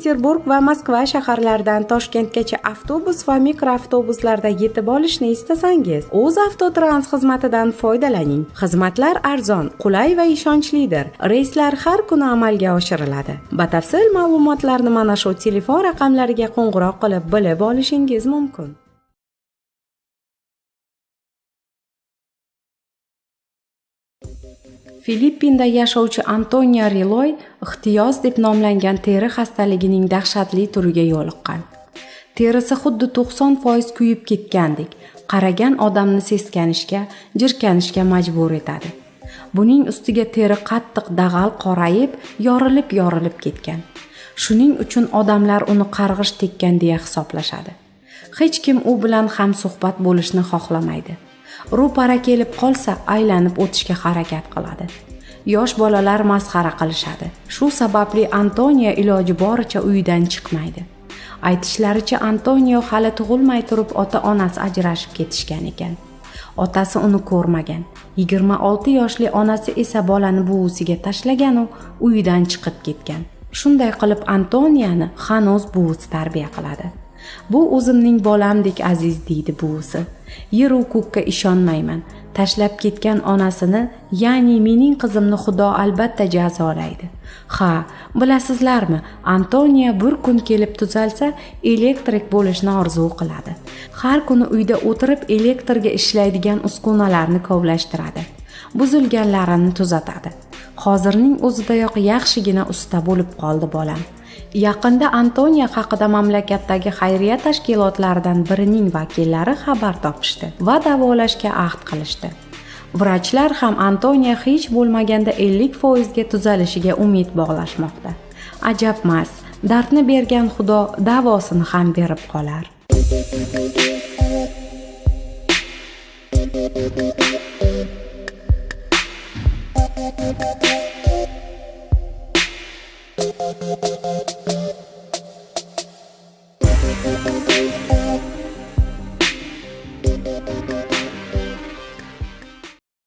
Sankt-Peterburg va Moskva shaharlaridan Toshkentgacha avtobus va mikroavtobuslarda yetib olishni istasangiz, O'zavtotrans xizmatidan foydalaning. Xizmatlar arzon, qulay va ishonchlidir. Reyslar har kuni amalga oshiriladi. Batafsil ma'lumotlarni mana shu telefon raqamlariga qo'ng'iroq qilib bilib olishingiz mumkin. Filippinda yashovchi Antonio Riloy ixtiyoz deb nomlangan teri xastaligining dahshatli turiga yo'liqqan. Terisi xuddi 90% kuyib ketgandek, qaragan odamni seskanishga, jirkanishga majbur etadi. Buning ustiga teri qattiq dag'al qorayib, yorilib ketgan. Shuning uchun odamlar uni qarg'ish tekkan deya hisoblashadi. Hech kim u bilan ham suhbat bo'lishni xohlamaydi. Ro'para kelib qolsa, aylanib o'tishga harakat qiladi. Yosh bolalar masxara qilishadi. Shu sababli Antonio iloji boricha uyidan chiqmaydi. Aytishlaricha, Antonio hali tug'ilmay turib ota-onasi ajrashib ketishgan ekan. Otasi uni ko'rmagan. 26 yoshli onasi esa bolani buvisiga tashlagan u uyidan chiqib ketgan. Shunday qilib Antonioni hanuz buvisi tarbiya qiladi. Bu o'zimning bolamdek aziz deydi buvisi. Yer u ko'kka ishonmayman. Tashlab ketgan onasini, ya'ni mening qizimni Xudo albatta jazolaydi. Ha, bilasizlarmi, Antonio bir kun kelib tuzalsa, elektrik bo'lishni orzu qiladi. Har kuni uyda o'tirib elektrga ishlaydigan uskunalarni kovlashtiradi. Buzilganlarini tuzatadi. Hozirning o'zidayoq yaxshigina usta bo'lib qoldi bolam. Yaqinda Antonio haqida mamlakatdagi xayriya tashkilotlaridan birining vakillari xabar topishdi va davolashga ahd qilishdi. Vrachlar ham Antonio hech bo'lmaganda 50% ga tuzalishiga umid bog'lashmoqda. Ajabmas, dardni bergan Xudo davosini ham berib qolar.